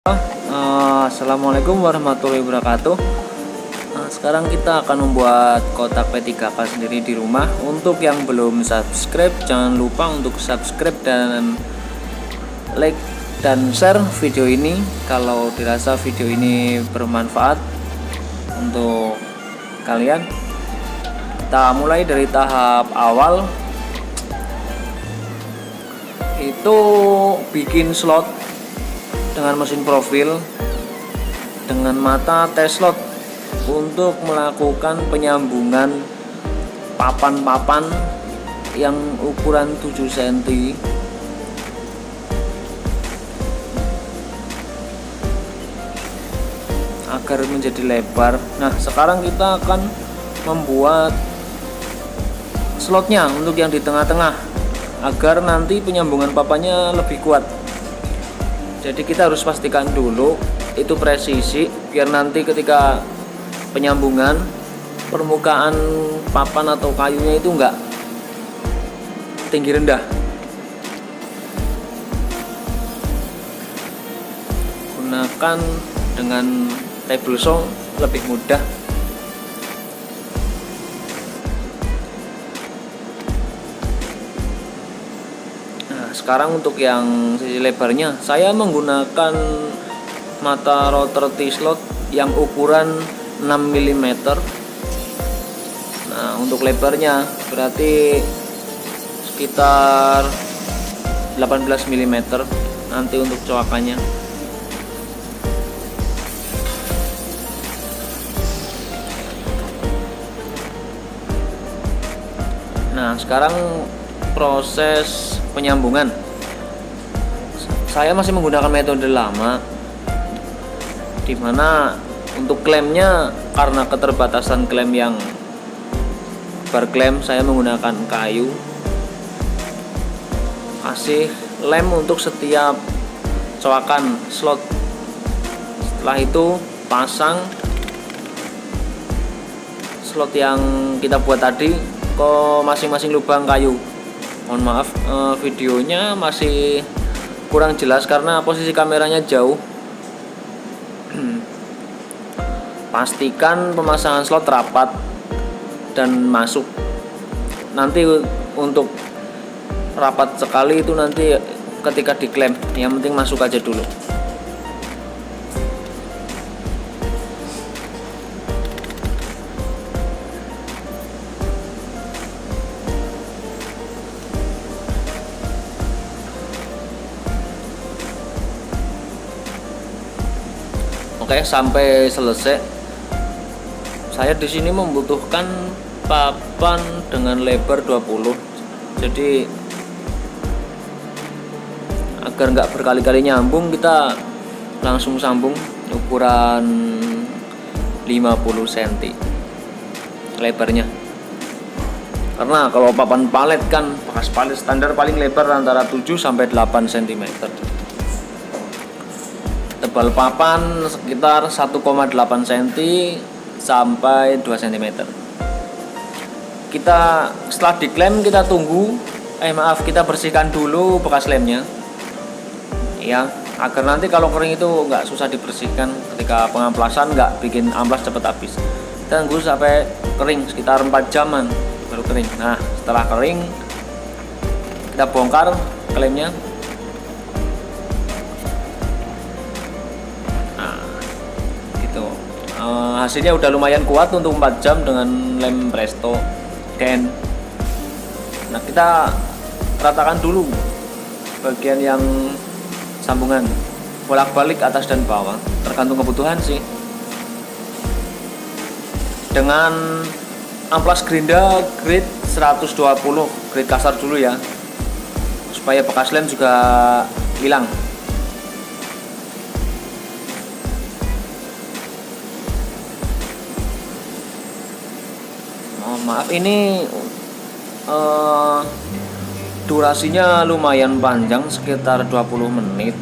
Assalamualaikum warahmatullahi wabarakatuh. Sekarang kita akan membuat kotak P3K sendiri di rumah. Untuk yang belum subscribe, jangan lupa untuk subscribe dan like dan share video ini kalau dirasa video ini bermanfaat untuk kalian. Kita mulai dari tahap awal, itu bikin slot dengan mesin profil dengan mata tes slot untuk melakukan penyambungan papan-papan yang ukuran 7 cm agar menjadi lebar. Nah, sekarang kita akan membuat slotnya untuk yang di tengah-tengah agar nanti penyambungan papannya lebih kuat. Jadi kita harus pastikan dulu itu presisi biar nanti ketika penyambungan permukaan papan atau kayunya itu enggak tinggi rendah. Gunakan dengan table saw lebih mudah. Sekarang untuk yang sisi lebarnya, saya menggunakan mata router T-slot yang ukuran 6 mm. Nah, untuk lebarnya berarti sekitar 18 mm nanti untuk coakannya. Nah, sekarang proses penyambungan. Saya masih menggunakan metode lama, dimana untuk klemnya karena keterbatasan klem yang berklem, saya menggunakan kayu. Kasih lem untuk setiap coakan slot. Setelah itu pasang slot yang kita buat tadi ke masing-masing lubang kayu. Mohon maaf, videonya masih kurang jelas karena posisi kameranya jauh. Pastikan pemasangan slot rapat dan masuk. Nanti untuk rapat sekali itu nanti ketika diklem, yang penting masuk aja dulu. Oke, sampai selesai. Saya di sini membutuhkan papan dengan lebar 20. Jadi agar nggak berkali-kali nyambung, kita langsung sambung ukuran 50 cm lebarnya. Karena kalau papan palet kan bekas palet standar paling lebar antara 7 sampai 8 cm. Tebal papan sekitar 1,8 cm sampai 2 cm. Kita setelah diklem kita kita bersihkan dulu bekas lemnya ya, agar nanti kalau kering itu nggak susah dibersihkan. Ketika pengamplasan nggak bikin amplas cepet habis. Kita tunggu sampai kering sekitar 4 jaman baru kering. Nah, setelah kering kita bongkar klemnya. Hasilnya udah lumayan kuat untuk 4 jam dengan lem Presto Dan. Nah, kita ratakan dulu bagian yang sambungan, bolak-balik atas dan bawah, tergantung kebutuhan sih. Dengan amplas gerinda grade 120, grade kasar dulu ya, supaya bekas lem juga hilang. Maaf, ini durasinya lumayan panjang, sekitar 20 menit.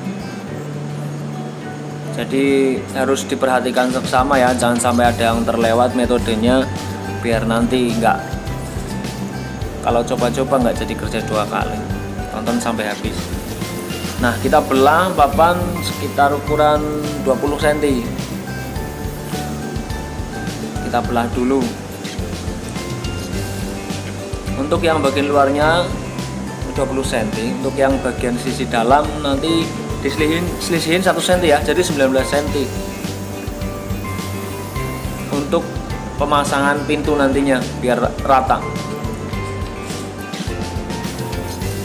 Jadi harus diperhatikan seksama ya, jangan sampai ada yang terlewat metodenya, biar nanti kalau coba-coba nggak jadi kerja 2 kali. Tonton sampai habis. Nah, kita belah papan sekitar ukuran 20 cm. Kita belah dulu. Untuk yang bagian luarnya 20 cm, untuk yang bagian sisi dalam nanti diselisihin 1 cm ya, jadi 19 cm. Untuk pemasangan pintu nantinya biar rata.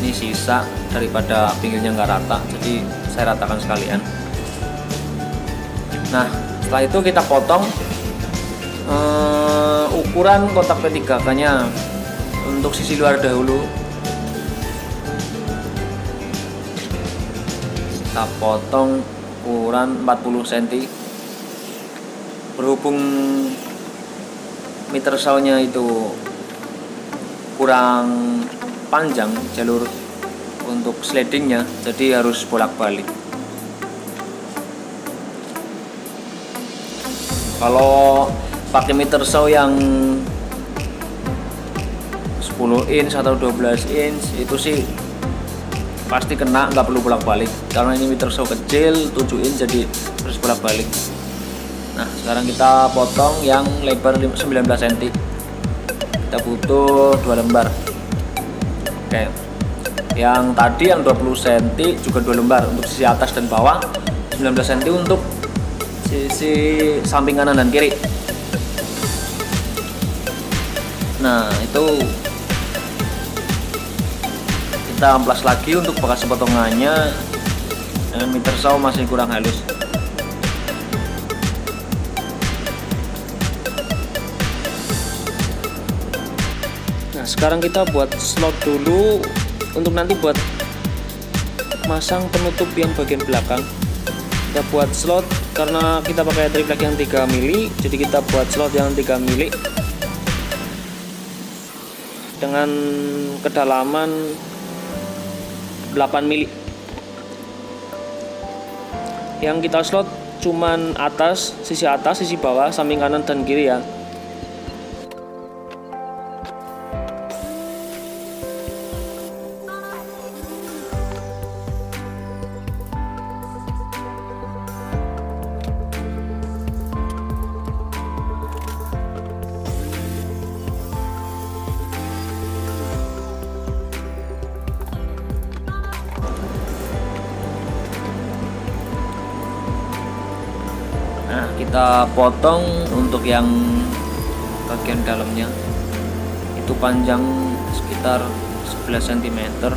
Ini sisa daripada pinggirnya nggak rata, jadi saya ratakan sekalian. Nah, setelah itu kita potong ukuran kotak P3K nya untuk sisi luar dahulu. Kita potong ukuran 40 cm. Berhubung meter saw-nya itu kurang panjang jalur untuk slidingnya, jadi harus bolak-balik. Kalau pakai meter saw yang 10 inch atau 12 inch itu sih pasti kena, nggak perlu bolak-balik. Karena ini meter saw kecil 7 inch, jadi harus bolak-balik. Nah, sekarang kita potong yang lebar 19 cm. Kita butuh 2 lembar. Oke. Yang tadi yang 20 cm juga 2 lembar untuk sisi atas dan bawah, 19 cm untuk sisi samping kanan dan kiri. Nah, itu kita amplas lagi untuk bekas potongannya. Meter saw masih kurang halus. Nah, sekarang kita buat slot dulu untuk nanti buat masang penutup yang bagian belakang. Kita buat slot karena kita pakai triplek yang 3 mili, jadi kita buat slot yang 3 mili dengan kedalaman 8 mili. Yang kita slot cuman atas, sisi bawah, samping kanan dan kiri ya. Nah, kita potong untuk yang bagian dalamnya. Itu panjang sekitar 11 cm.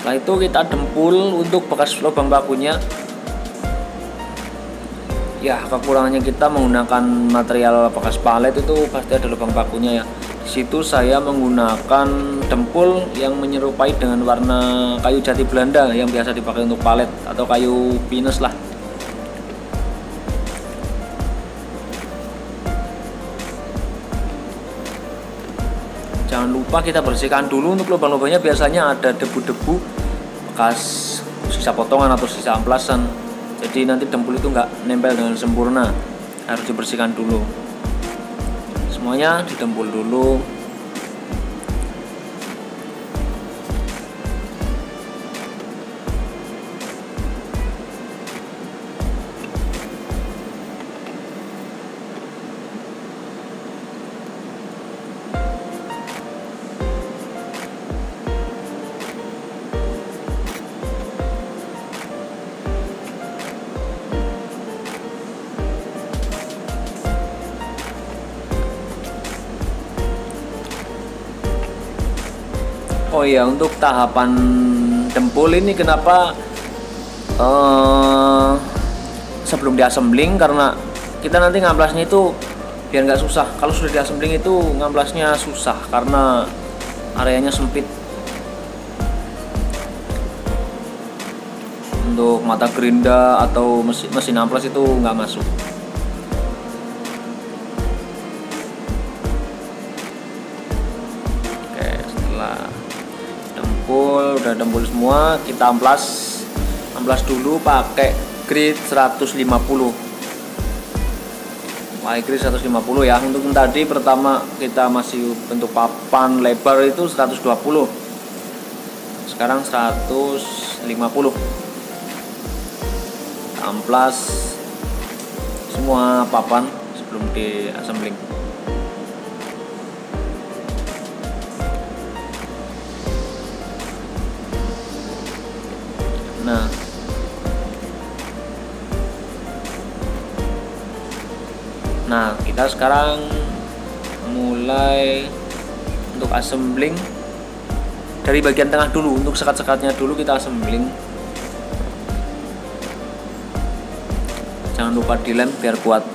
Setelah itu kita dempul untuk bekas lubang pakunya. Ya, kekurangannya kita menggunakan material bekas palet itu pasti ada lubang pakunya ya. Di situ saya menggunakan dempul yang menyerupai dengan warna kayu jati Belanda yang biasa dipakai untuk palet atau kayu pinus lah. Jangan lupa kita bersihkan dulu untuk lubang-lubangnya, biasanya ada debu-debu bekas sisa potongan atau sisa amplasan, jadi nanti dempul itu nggak nempel dengan sempurna, harus dibersihkan dulu. Semuanya didempul dulu. Oh iya, untuk tahapan dempul ini kenapa sebelum diassembling, karena kita nanti ngamplasnya itu biar nggak susah. Kalau sudah diassembling itu ngamplasnya susah karena areanya sempit. Untuk mata gerinda atau mesin amplas itu nggak masuk. Oke, setelah udah dempul semua, kita amplas dulu pakai grid 150. Pakai grid 150 ya. Untuk yang tadi pertama kita masih bentuk papan lebar itu 120. Sekarang 150. Amplas semua papan sebelum di assembling. Nah, kita sekarang mulai untuk assembling dari bagian tengah dulu. Untuk sekat-sekatnya dulu kita assembling. Jangan lupa dilem biar kuat.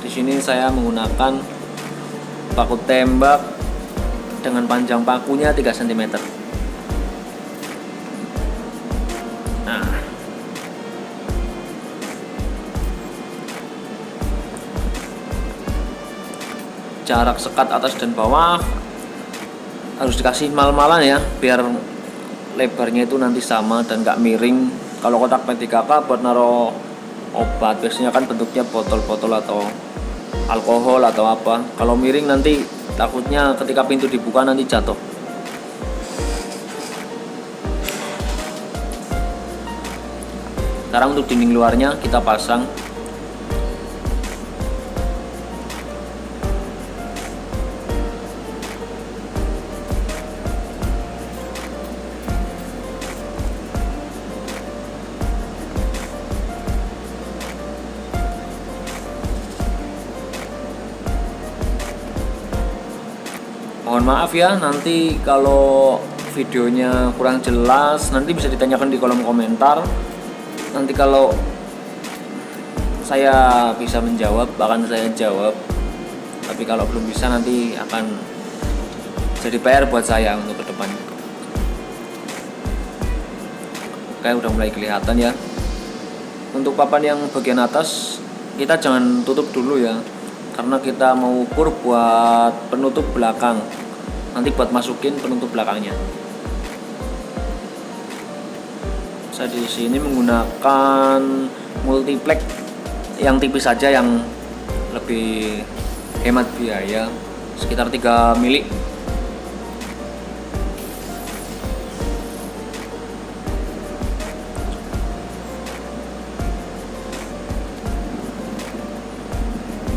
Di sini saya menggunakan paku tembak dengan panjang pakunya 3 cm. Nah, jarak sekat atas dan bawah harus dikasih mal-malan ya, biar lebarnya itu nanti sama dan gak miring. Kalau kotak P3K buat naro obat biasanya kan bentuknya botol-botol atau alkohol atau apa. Kalau miring nanti takutnya ketika pintu dibuka nanti jatuh. Sekarang untuk dinding luarnya kita pasang. Mohon maaf ya, nanti kalau videonya kurang jelas nanti bisa ditanyakan di kolom komentar. Nanti kalau saya bisa menjawab akan saya jawab, tapi kalau belum bisa nanti akan jadi PR buat saya untuk ke depan. Oke, udah mulai kelihatan ya. Untuk papan yang bagian atas kita jangan tutup dulu ya, karena kita mau ukur buat penutup belakang. Nanti buat masukin penutup belakangnya. Saya di sini menggunakan multiplex yang tipis saja, yang lebih hemat biaya, sekitar 3 mili.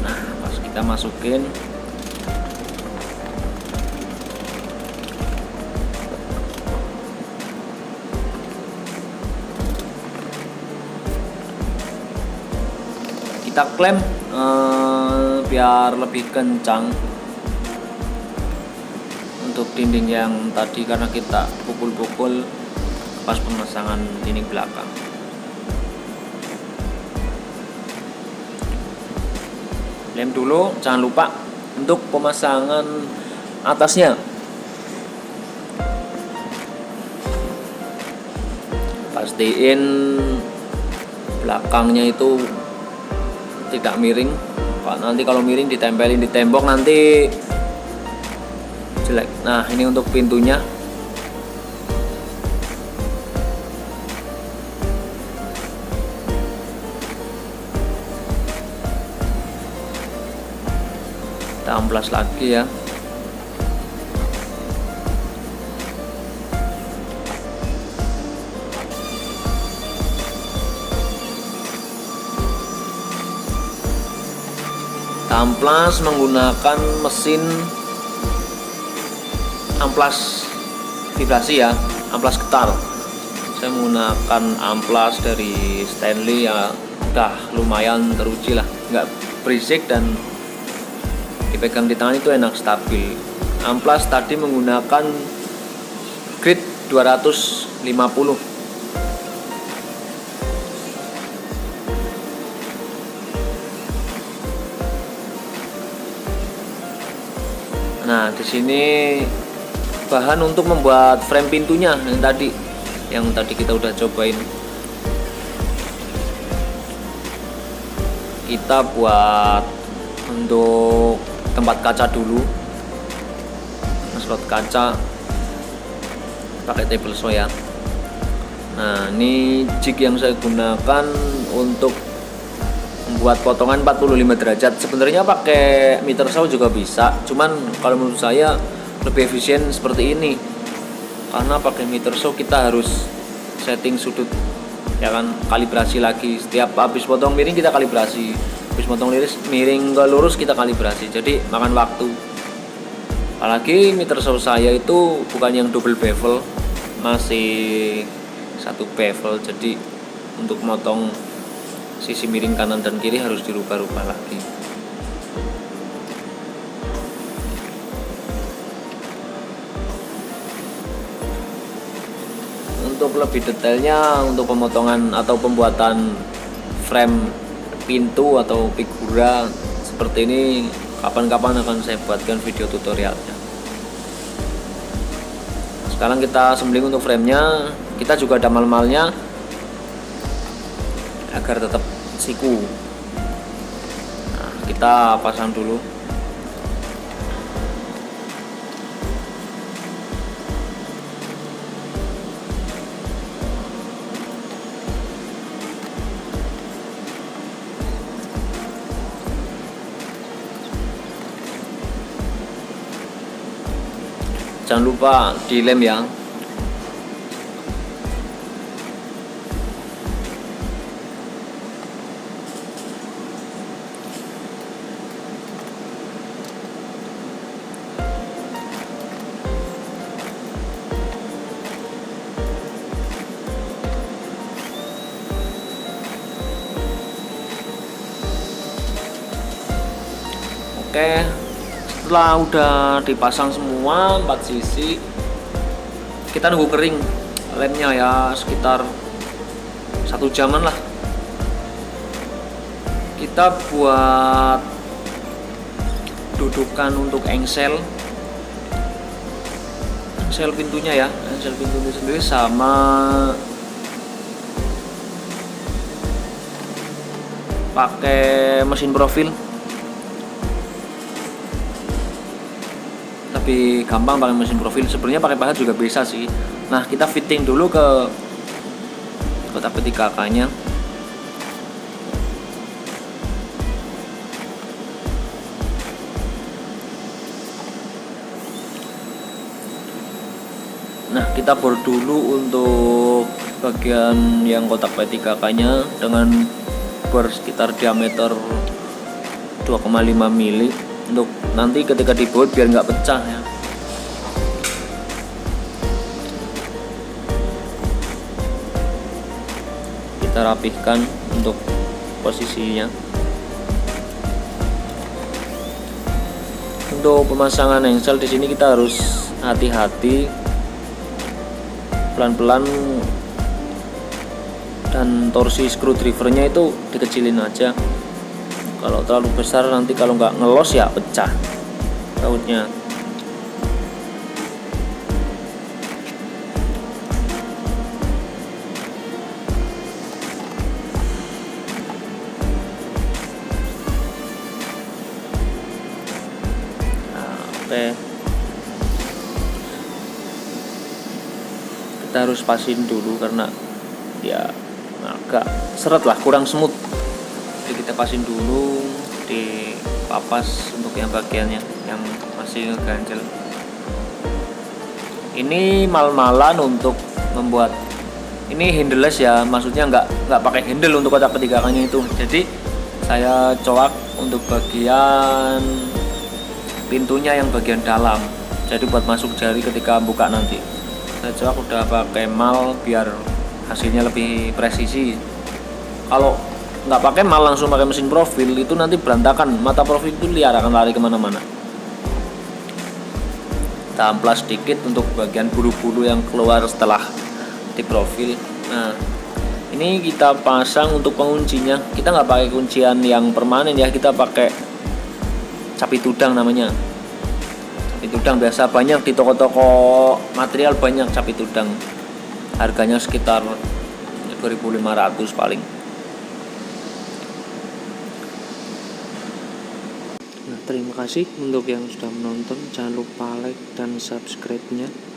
Nah, pas kita masukin, kita klem biar lebih kencang untuk dinding yang tadi, karena kita pukul-pukul pas pemasangan dinding belakang. Lem dulu, jangan lupa untuk pemasangan atasnya. Pastiin belakangnya itu tidak miring. Nanti kalau miring ditempelin di tembok nanti jelek. Nah, ini untuk pintunya. Kita amplas lagi ya. Amplas menggunakan mesin amplas vibrasi ya, amplas getar. Saya menggunakan amplas dari Stanley ya, udah lumayan teruji lah, nggak berisik dan dipegang di tangan itu enak, stabil. Amplas tadi menggunakan grid 250. Nah, di sini bahan untuk membuat frame pintunya yang tadi kita udah cobain. kita buat untuk tempat kaca dulu. Slot kaca pakai table saw ya. Nah, ini jig yang saya gunakan untuk membuat potongan 45 derajat. Sebenarnya pakai meter saw juga bisa, cuman kalau menurut saya lebih efisien seperti ini. Karena pakai meter saw kita harus setting sudut, ya kan, kalibrasi lagi. Setiap habis potong miring kita kalibrasi, habis potong miring ke lurus kita kalibrasi. Jadi makan waktu. Apalagi meter saw saya itu bukan yang double bevel, masih satu bevel. Jadi untuk motong sisi miring kanan dan kiri harus dirubah-rubah lagi. Untuk lebih detailnya, untuk pemotongan atau pembuatan frame pintu atau figura seperti ini, kapan-kapan akan saya buatkan video tutorialnya. Sekarang kita sembling untuk framenya. Kita juga ada mal-malnya agar tetap siku. Nah, kita pasang dulu. Jangan lupa dilem ya. Oke, setelah udah dipasang semua 4 sisi, kita nunggu kering lemnya ya, sekitar 1 jaman lah. Kita buat dudukan untuk engsel pintunya ya, engsel pintunya sendiri sama pakai mesin profil. Lebih gampang pakai mesin profil, sebenarnya pakai pahat juga bisa sih. Nah, kita fitting dulu ke kotak P3K-nya. Nah, kita bor dulu untuk bagian yang kotak P3K-nya dengan bor sekitar diameter 2,5 mili. Untuk nanti ketika dibaut biar nggak pecah ya. Kita rapihkan untuk posisinya. Untuk pemasangan engsel di sini kita harus hati-hati, pelan-pelan, dan torsi screwdrivernya itu dikecilin aja. Kalau terlalu besar nanti kalau nggak ngelos ya pecah bautnya. Nah, oke. Kita harus pasin dulu karena ya agak seret lah, kurang smooth. Jadi kita pasin dulu di papas untuk yang bagiannya yang masih ngeganjel. Ini mal-malan untuk membuat ini handleless ya, maksudnya nggak pakai handle untuk kotak P3K-nya itu. Jadi saya coak untuk bagian pintunya yang bagian dalam. Jadi buat masuk jari ketika buka nanti. Saya coak udah pakai mal biar hasilnya lebih presisi. Kalau nggak pakai mal langsung pakai mesin profil itu nanti berantakan, mata profil itu liar, akan lari kemana-mana. Kita amplas sedikit untuk bagian bulu-bulu yang keluar setelah di profil. Nah, ini kita pasang untuk penguncinya. Kita nggak pakai kuncian yang permanen ya, kita pakai capi tudang namanya. Capi tudang biasa banyak di toko-toko material, banyak capi tudang. Harganya sekitar 2.500 paling. terima kasih untuk yang sudah menonton. Jangan lupa like dan subscribe-nya.